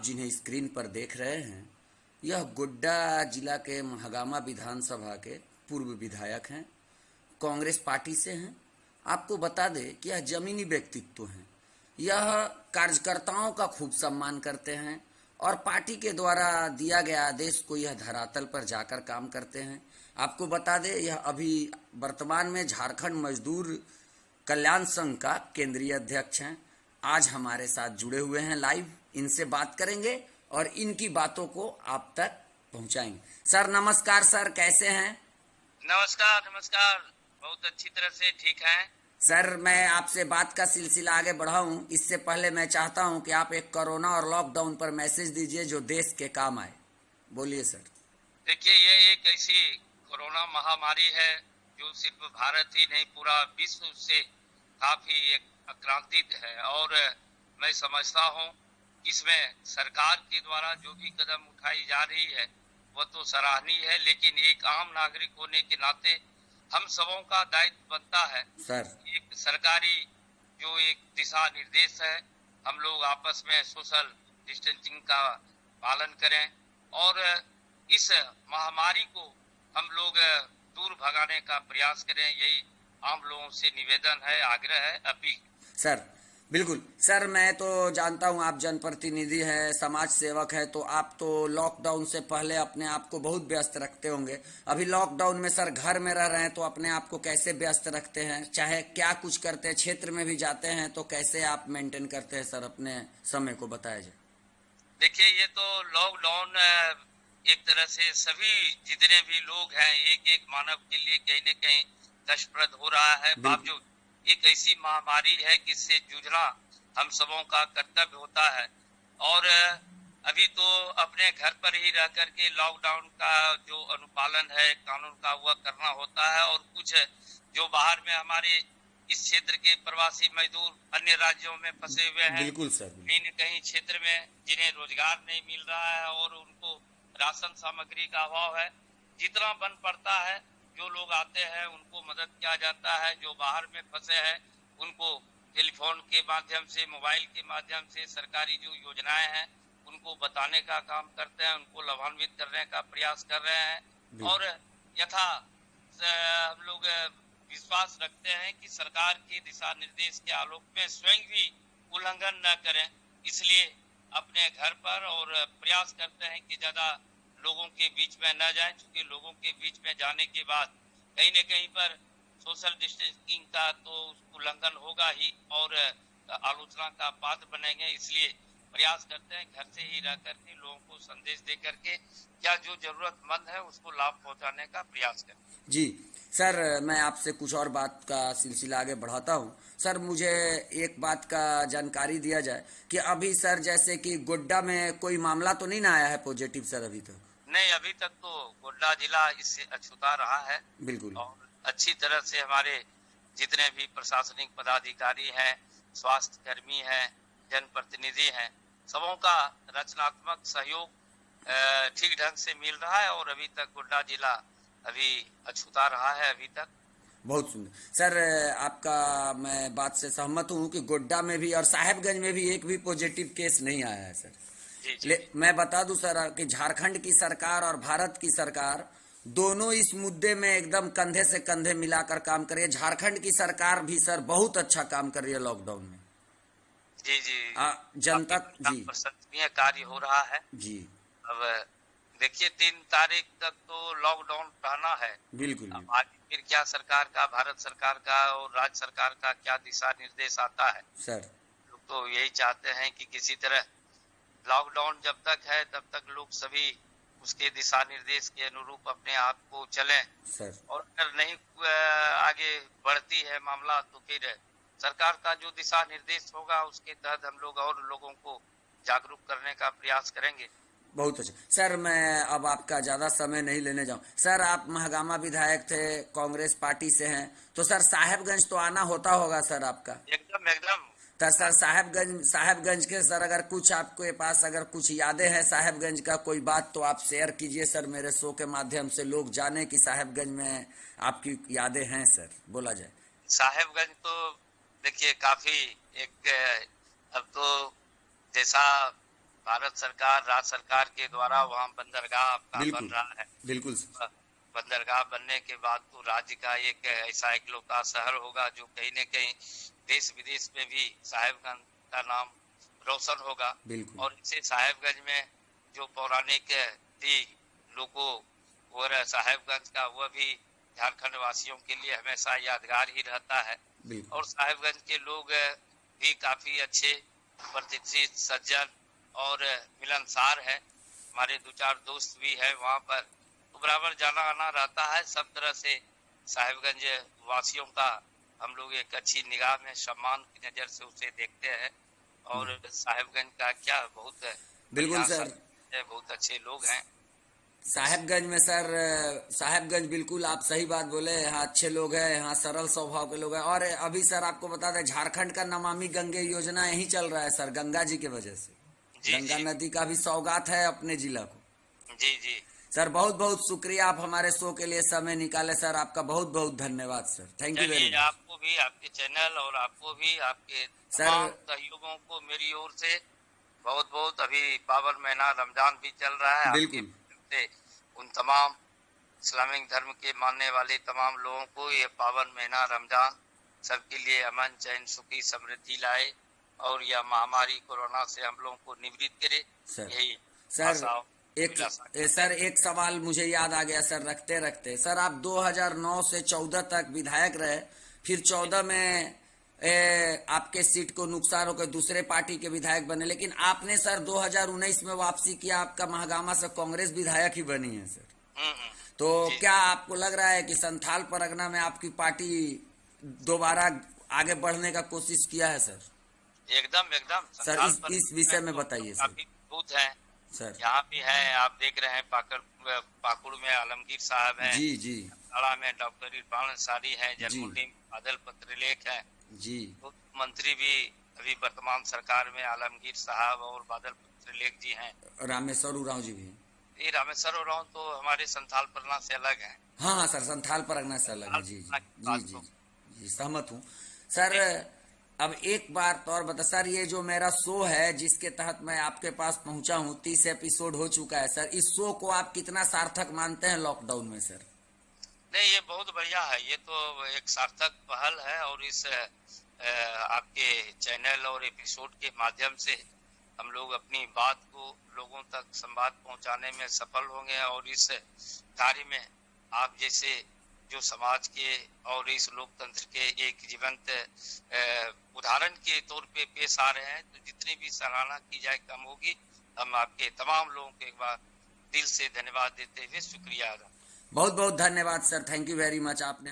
आप जिन्हें स्क्रीन पर देख रहे हैं, यह गोड्डा जिला के महागामा विधानसभा के पूर्व विधायक हैं, कांग्रेस पार्टी से हैं। आपको बता दें कि यह जमीनी व्यक्तित्व हैं। यह कार्यकर्ताओं का खूब सम्मान करते हैं और पार्टी के द्वारा दिया गया आदेश को यह धरातल पर जाकर काम करते हैं। आपको बता दें, यह अभी वर्तमान में झारखंड मजदूर कल्याण संघ का केंद्रीय अध्यक्ष हैं। आज हमारे साथ जुड़े हुए हैं लाइव, इनसे बात करेंगे और इनकी बातों को आप तक पहुंचाएंगे। सर नमस्कार। सर कैसे हैं? नमस्कार नमस्कार, बहुत अच्छी तरह से ठीक हैं। सर मैं आपसे बात का सिलसिला आगे बढ़ाऊं, इससे पहले मैं चाहता हूं कि आप एक कोरोना और लॉकडाउन पर मैसेज दीजिए जो देश के काम आए। बोलिए सर। देखिए, ये एक ऐसी कोरोना महामारी है जो सिर्फ भारत ही नहीं पूरा विश्व से काफी एक आक्रांतित है और मैं समझता हूं इसमें सरकार के द्वारा जो भी कदम उठाई जा रही है वह तो सराहनीय है, लेकिन एक आम नागरिक होने के नाते हम सबों का दायित्व बनता है सर एक सरकारी जो एक दिशा निर्देश है, हम लोग आपस में सोशल डिस्टेंसिंग का पालन करें और इस महामारी को हम लोग दूर भगाने का प्रयास करें। यही आम लोगों से निवेदन है, आग्रह है, अपील। सर बिल्कुल। सर मैं तो जानता हूं आप जनप्रतिनिधि हैं, समाज सेवक हैं, तो आप तो लॉकडाउन से पहले अपने आप को बहुत व्यस्त रखते होंगे। अभी लॉकडाउन में सर घर में रह रहे हैं तो अपने आप को कैसे व्यस्त रखते हैं, चाहे क्या कुछ करते हैं, क्षेत्र में भी जाते हैं तो कैसे आप मेंटेन करते हैं सर? अपने समय को बताया जाए। देखिए, ये तो लॉकडाउन एक तरह से सभी जितने भी लोग हैं एक एक मानव के लिए कहीं न कहीं कष्टप्रद हो रहा है। बावजूद एक ऐसी महामारी है जिससे जूझना हम सबों का कर्तव्य होता है और अभी तो अपने घर पर ही रह करके लॉकडाउन का जो अनुपालन है कानून का वह करना होता है और कुछ जो बाहर में हमारे इस क्षेत्र के प्रवासी मजदूर अन्य राज्यों में फंसे हुए हैं, बिल्कुल सर, कहीं न कहीं क्षेत्र में जिन्हें रोजगार नहीं मिल रहा है और उनको राशन सामग्री का अभाव है, जितना बन पड़ता है जो लोग आते हैं उनको मदद किया जाता है। जो बाहर में फंसे हैं उनको टेलीफोन के माध्यम से, मोबाइल के माध्यम से सरकारी जो योजनाएं हैं उनको बताने का काम करते हैं, उनको लाभान्वित करने का प्रयास कर रहे हैं और यथा हम लोग विश्वास रखते हैं कि सरकार के दिशा निर्देश के आलोक में स्वयं भी उल्लंघन न करें, इसलिए अपने घर पर और प्रयास करते हैं कि ज्यादा लोगों के बीच में न जाएं, क्योंकि लोगों के बीच में जाने के बाद कहीं न कहीं पर सोशल डिस्टेंसिंग का तो उल्लंघन होगा ही और आलोचना का पात्र बनेंगे। इसलिए प्रयास करते हैं घर से ही रह करके लोगों को संदेश दे करके क्या जो जरूरतमंद है उसको लाभ पहुंचाने का प्रयास करें। जी सर, मैं आपसे कुछ और बात का सिलसिला आगे बढ़ाता हूँ। सर मुझे एक बात का जानकारी दिया जाए कि अभी सर जैसे कि गोड्डा में कोई मामला तो नहीं ना आया है पॉजिटिव सर अभी तक? नहीं, अभी तक तो गोड्डा जिला इससे अछूता रहा है। बिल्कुल। और अच्छी तरह से हमारे जितने भी प्रशासनिक पदाधिकारी हैं, स्वास्थ्य कर्मी हैं, जनप्रतिनिधि हैं, सबों का रचनात्मक सहयोग ठीक ढंग से मिल रहा है और अभी तक गोड्डा जिला अभी अछूता रहा है अभी तक। बहुत सुंदर सर, आपका मैं बात से सहमत हूँ कि गोड्डा में भी और साहेबगंज में भी एक भी पॉजिटिव केस नहीं आया है सर। जी। मैं बता दूं सर कि झारखंड की सरकार और भारत की सरकार दोनों इस मुद्दे में एकदम कंधे से कंधे मिलाकर काम कर रही है। झारखंड की सरकार भी सर बहुत अच्छा काम कर रही है लॉकडाउन में। जी जनता जी प्रशंसनीय कार्य हो रहा है जी। अब देखिए 3 तारीख तक तो लॉकडाउन रहना है। बिल्कुल। अब आगे फिर क्या सरकार का, भारत सरकार का और राज्य सरकार का क्या दिशा निर्देश आता है सर? लोग तो यही चाहते हैं कि किसी तरह लॉकडाउन जब तक है तब तक लोग सभी उसके दिशा निर्देश के अनुरूप अपने आप को चलें सर। और अगर नहीं आगे बढ़ती है मामला तो फिर सरकार का जो दिशा निर्देश होगा उसके तहत हम लोग और लोगों को जागरूक करने का प्रयास करेंगे। बहुत अच्छा सर, मैं अब आपका ज्यादा समय नहीं लेने जाऊं। सर आप महागामा विधायक थे, कांग्रेस पार्टी से हैं, तो सर साहेबगंज तो आना होता होगा सर आपका? एकदम एकदम। तो सर साहेबगंज के सर अगर कुछ आपके पास अगर कुछ यादें हैं साहेबगंज का कोई बात तो आप शेयर कीजिए सर, मेरे शो के माध्यम से लोग जाने कि साहेबगंज में आपकी यादें हैं सर। बोला जाए। साहेबगंज तो देखिए काफी एक अब तो जैसा भारत सरकार, राज्य सरकार के द्वारा वहाँ बंदरगाह आपका बन बिल्कुल रहा है। बिल्कुल सर। बंदरगाह बनने के बाद तो राज्य का एक ऐसा इकलौता शहर होगा जो कहीं न कहीं देश विदेश में भी साहेबगंज का नाम रोशन होगा। बिल्कुल और इसे साहेबगंज में जो पौराणिक थी लोगों और साहेबगंज का, वह भी झारखंड वासियों के लिए हमेशा यादगार ही रहता है। बिल्कुल और साहेबगंज के लोग भी काफी अच्छे, प्रतिष्ठित, सज्जन और मिलनसार है। हमारे 2-4 दोस्त भी है वहाँ पर, तो बराबर जाना आना रहता है। सब तरह से साहेबगंज वासियों का हम लोग एक अच्छी निगाह में, सम्मान की नजर से उसे देखते हैं। और साहेबगंज का क्या बहुत बिल्कुल बढ़िया सर। है, बहुत अच्छे लोग हैं। साहेबगंज में सर, साहेबगंज बिल्कुल आप सही बात बोले, यहाँ अच्छे लोग हैं, यहाँ सरल स्वभाव के लोग हैं। और अभी सर आपको बता दें, झारखंड का नमामि गंगे योजना यही चल रहा है सर, गंगा जी के वजह से। जी गंगा जी नदी का भी सौगात है अपने जिला को। जी जी। सर बहुत बहुत शुक्रिया, आप हमारे शो के लिए समय निकाले सर, आपका बहुत बहुत धन्यवाद सर, थैंक यू वेरी चलिए, मच। आपको भी, आपके चैनल और आपको भी, आपके सर तमाम सहयोगों को मेरी ओर से बहुत बहुत। अभी पावन महीना रमजान भी चल रहा है, आपके बिल्कुल से उन तमाम इस्लामिक धर्म के मानने वाले तमाम लोगों को ये पावन महीना रमजान सबके लिए अमन, चैन, सुखी, समृद्धि लाए और यह महामारी कोरोना से हम लोगों को निवृत्त करे। सर। यही सर आशा सर एक सवाल मुझे याद आ गया सर, रखते रखते सर, आप 2009 से 14 तक विधायक रहे, फिर 14 में आपके सीट को नुकसान होकर दूसरे पार्टी के विधायक बने, लेकिन आपने सर 2019 में वापसी किया, आपका महागामा से कांग्रेस विधायक ही बनी है सर। तो क्या आपको लग रहा है कि संथाल परगना में आपकी पार्टी दोबारा आगे बढ़ने का कोशिश किया है सर? एकदम एकदम सर इस विषय में बताइए सर। काफी बूथ है सर यहाँ भी है, आप देख रहे हैं पाकुड़ में आलमगीर साहब हैं, जी जी, अखाड़ा में डॉक्टर इरफान अंसारी है, जरमुंडी में बादल पत्रलेख है जी, मंत्री भी अभी वर्तमान सरकार में आलमगीर साहब और बादल पत्रलेख जी हैं, रामेश्वर उरांव जी भी। ये रामेश्वर उरांव तो हमारे संथाल परगना से अलग है। हाँ हाँ सर, संथाल परगना से अलग है, जी जी जी जी जी, सहमत हूँ सर। अब एक बार तो और बता सर, ये जो मेरा शो है जिसके तहत मैं आपके पास पहुंचा हूँ, 30 एपिसोड हो चुका है सर, इस शो को आप कितना सार्थक मानते हैं लॉकडाउन में सर? नहीं, ये बहुत बढ़िया है, ये तो एक सार्थक पहल है। और इस आपके चैनल और एपिसोड के माध्यम से हम लोग अपनी बात को लोगों तक संवाद पहुंचाने में सफल होंगे। और इस कार्य में आप जैसे जो समाज के और इस लोकतंत्र के एक जीवंत उदाहरण के तौर पे पेश आ रहे हैं, तो जितनी भी सराहना की जाए कम होगी। हम आपके तमाम लोगों को एक बार दिल से धन्यवाद देते हुए शुक्रिया अदा। बहुत बहुत धन्यवाद sir, thank you very much. आपने